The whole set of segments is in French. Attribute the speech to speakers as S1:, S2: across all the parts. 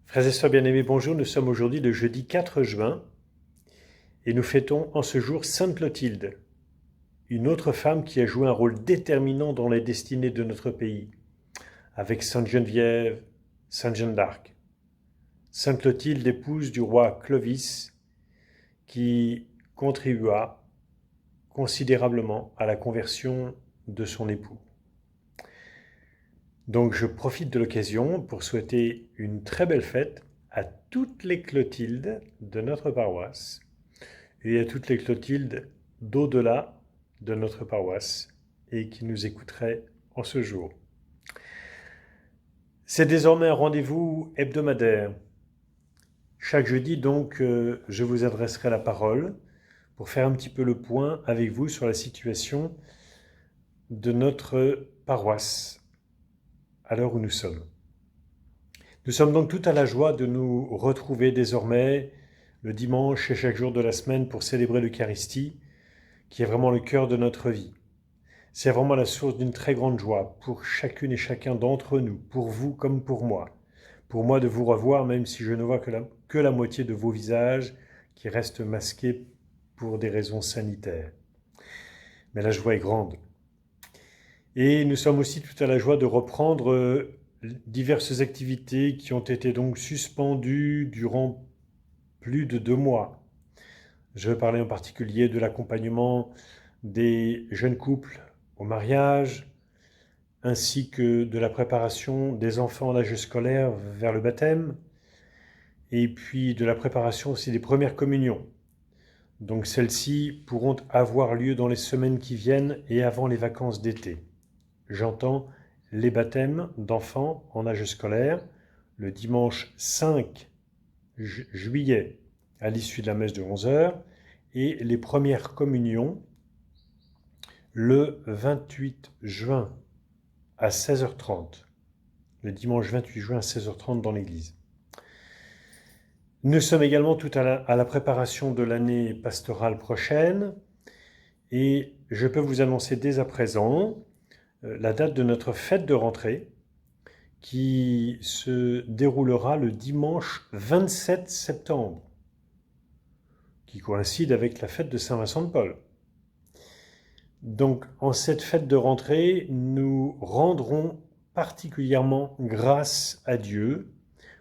S1: Frères et sœurs bien-aimés, bonjour. Nous sommes aujourd'hui le jeudi 4 juin et nous fêtons en ce jour Sainte Clotilde, une autre femme qui a joué un rôle déterminant dans les destinées de notre pays, avec Sainte Geneviève, Sainte Jeanne d'Arc. Sainte Clotilde, épouse du roi Clovis, qui contribua considérablement à la conversion de son époux. Donc je profite de l'occasion pour souhaiter une très belle fête à toutes les Clotildes de notre paroisse et à toutes les Clotildes d'au-delà de notre paroisse et qui nous écouteraient en ce jour. C'est désormais un rendez-vous hebdomadaire. Chaque jeudi, donc, je vous adresserai la parole pour faire un petit peu le point avec vous sur la situation de notre paroisse à l'heure où nous sommes. Nous sommes donc tout à la joie de nous retrouver désormais le dimanche et chaque jour de la semaine pour célébrer l'Eucharistie, qui est vraiment le cœur de notre vie. C'est vraiment la source d'une très grande joie pour chacune et chacun d'entre nous, pour vous comme pour moi. Pour moi de vous revoir, même si je ne vois que la moitié de vos visages qui restent masqués pour des raisons sanitaires. Mais la joie est grande. Et nous sommes aussi tout à la joie de reprendre diverses activités qui ont été donc suspendues durant plus de 2 mois. Je veux parler en particulier de l'accompagnement des jeunes couples au mariage, ainsi que de la préparation des enfants en âge scolaire vers le baptême, et puis de la préparation aussi des premières communions. Donc celles-ci pourront avoir lieu dans les semaines qui viennent et avant les vacances d'été. J'entends les baptêmes d'enfants en âge scolaire le dimanche 5 juillet à l'issue de la messe de 11h et les premières communions le 28 juin à 16h30. Le dimanche 28 juin à 16h30 dans l'église. Nous sommes également tout à la préparation de l'année pastorale prochaine et je peux vous annoncer dès à présent la date de notre fête de rentrée qui se déroulera le dimanche 27 septembre, qui coïncide avec la fête de Saint-Vincent de Paul. Donc en cette fête de rentrée, nous rendrons particulièrement grâce à Dieu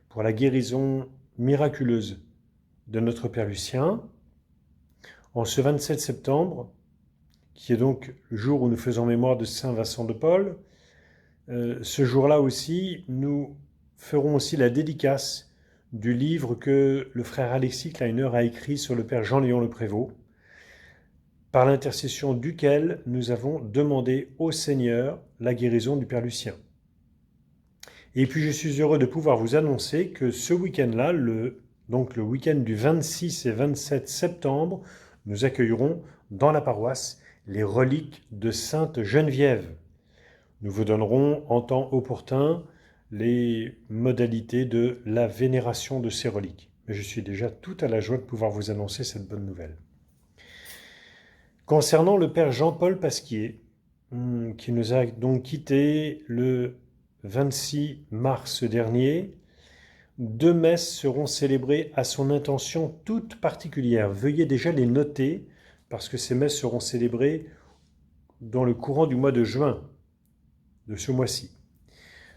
S1: pour la guérison miraculeuse de notre Père Lucien. En ce 27 septembre, qui est donc le jour où nous faisons mémoire de Saint Vincent de Paul, ce jour-là aussi, nous ferons aussi la dédicace du livre que le frère Alexis Kleiner a écrit sur le Père Jean-Léon Le Prévost, par l'intercession duquel nous avons demandé au Seigneur la guérison du Père Lucien. Et puis je suis heureux de pouvoir vous annoncer que ce week-end-là, donc le week-end du 26 et 27 septembre, nous accueillerons dans la paroisse les reliques de Sainte Geneviève. Nous vous donnerons en temps opportun les modalités de la vénération de ces reliques. Mais je suis déjà tout à la joie de pouvoir vous annoncer cette bonne nouvelle. Concernant le Père Jean-Paul Pasquier, qui nous a donc quittés le 26 mars dernier, 2 messes seront célébrées à son intention toute particulière. Veuillez déjà les noter, parce que ces messes seront célébrées dans le courant du mois de juin, de ce mois-ci.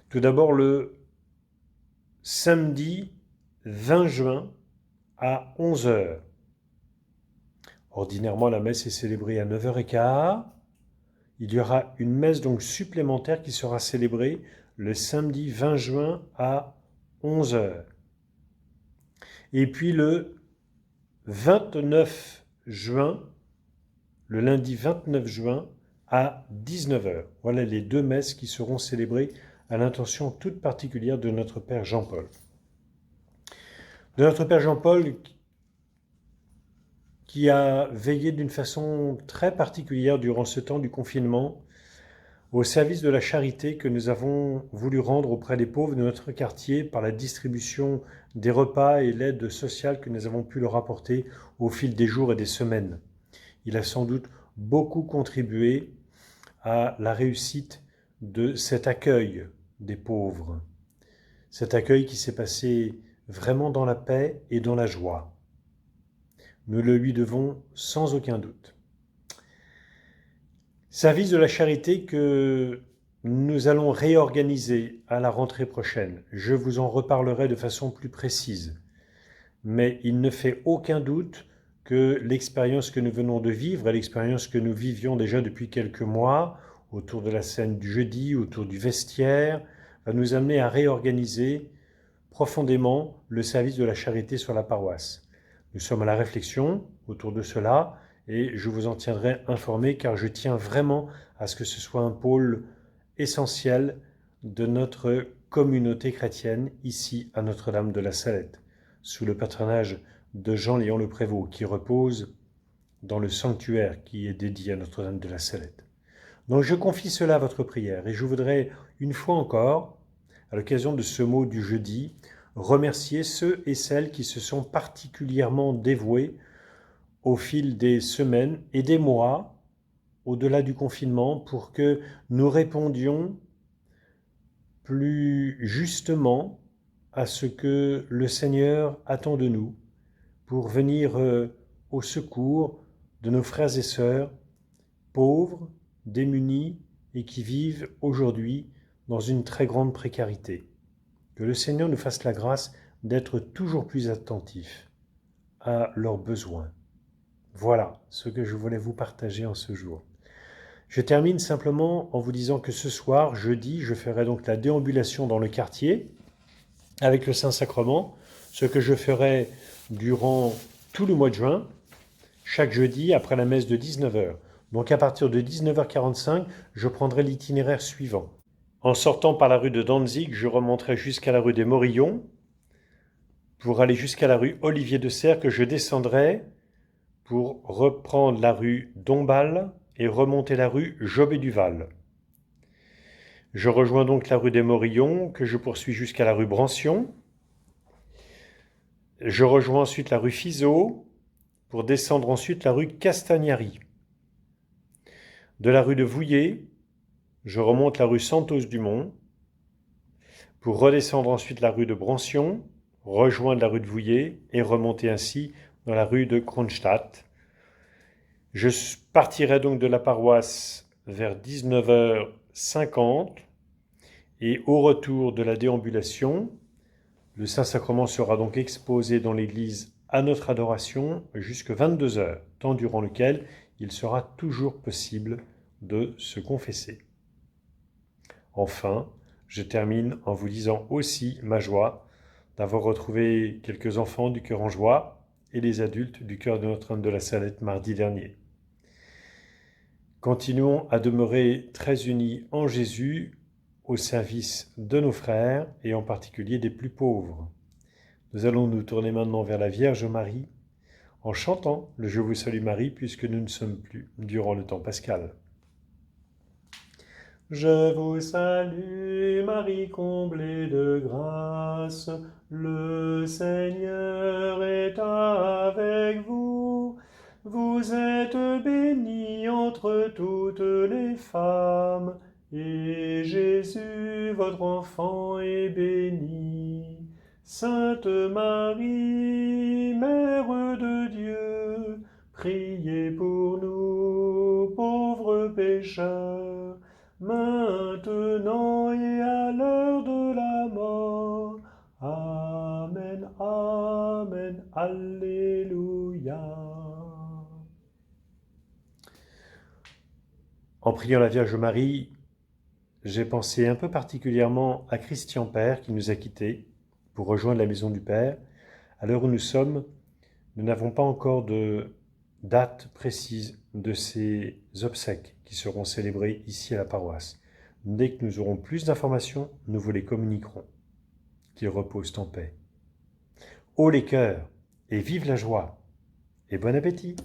S1: Tout d'abord le samedi 20 juin à 11h. Ordinairement, la messe est célébrée à 9h15. Il y aura une messe donc supplémentaire qui sera célébrée le samedi 20 juin à 11h. Et puis le 29 juin, le lundi 29 juin à 19h. Voilà les 2 messes qui seront célébrées à l'intention toute particulière de notre Père Jean-Paul. De notre Père Jean-Paul qui a veillé d'une façon très particulière durant ce temps du confinement au service de la charité que nous avons voulu rendre auprès des pauvres de notre quartier par la distribution des repas et l'aide sociale que nous avons pu leur apporter au fil des jours et des semaines. Il a sans doute beaucoup contribué à la réussite de cet accueil des pauvres. Cet accueil qui s'est passé vraiment dans la paix et dans la joie. Nous le lui devons sans aucun doute. Service de la charité que nous allons réorganiser à la rentrée prochaine. Je vous en reparlerai de façon plus précise. Mais il ne fait aucun doute que l'expérience que nous venons de vivre et l'expérience que nous vivions déjà depuis quelques mois, autour de la scène du jeudi, autour du vestiaire, va nous amener à réorganiser profondément le service de la charité sur la paroisse. Nous sommes à la réflexion autour de cela et je vous en tiendrai informé car je tiens vraiment à ce que ce soit un pôle essentiel de notre communauté chrétienne ici à Notre-Dame de la Salette, sous le patronage de Jean-Léon Le Prévost qui repose dans le sanctuaire qui est dédié à Notre-Dame de la Salette. Donc je confie cela à votre prière et je voudrais une fois encore, à l'occasion de ce mot du jeudi, remercier ceux et celles qui se sont particulièrement dévoués au fil des semaines et des mois, au-delà du confinement, pour que nous répondions plus justement à ce que le Seigneur attend de nous, pour venir au secours de nos frères et sœurs pauvres, démunis et qui vivent aujourd'hui dans une très grande précarité. Que le Seigneur nous fasse la grâce d'être toujours plus attentifs à leurs besoins. Voilà ce que je voulais vous partager en ce jour. Je termine simplement en vous disant que ce soir, jeudi, je ferai donc la déambulation dans le quartier avec le Saint-Sacrement, ce que je ferai durant tout le mois de juin, chaque jeudi après la messe de 19h. Donc à partir de 19h45, je prendrai l'itinéraire suivant. En sortant par la rue de Danzig, je remonterai jusqu'à la rue des Morillons pour aller jusqu'à la rue Olivier de Serres que je descendrai pour reprendre la rue Dombasle et remonter la rue Jobé-Duval. Je rejoins donc la rue des Morillons que je poursuis jusqu'à la rue Brancion. Je rejoins ensuite la rue Fizeau pour descendre ensuite la rue Castagnari. De la rue de Vouillé, je remonte la rue Santos-Dumont pour redescendre ensuite la rue de Brancion, rejoindre la rue de Vouillé et remonter ainsi dans la rue de Kronstadt. Je partirai donc de la paroisse vers 19h50 et au retour de la déambulation, le Saint-Sacrement sera donc exposé dans l'église à notre adoration jusqu'à 22h, temps durant lequel il sera toujours possible de se confesser. Enfin, je termine en vous disant aussi ma joie d'avoir retrouvé quelques enfants du Cœur en Joie et les adultes du Cœur de Notre-Dame de la Salette mardi dernier. Continuons à demeurer très unis en Jésus au service de nos frères et en particulier des plus pauvres. Nous allons nous tourner maintenant vers la Vierge Marie en chantant le Je vous salue Marie puisque nous ne sommes plus durant le temps pascal. Je vous salue Marie comblée de grâce, le Seigneur est avec vous. Vous êtes bénie entre toutes les femmes, et Jésus, votre enfant, est béni. Sainte Marie, Mère de Dieu, priez pour nous, pauvres pécheurs, maintenant et à l'heure de la mort. Amen, Amen, Alléluia. En priant la Vierge Marie, j'ai pensé un peu particulièrement à Christian Père qui nous a quittés pour rejoindre la maison du Père. À l'heure où nous sommes, nous n'avons pas encore de date précise de ces obsèques qui seront célébrées ici à la paroisse. Dès que nous aurons plus d'informations, nous vous les communiquerons. Qu'ils reposent en paix. Haut les cœurs et vive la joie et bon appétit!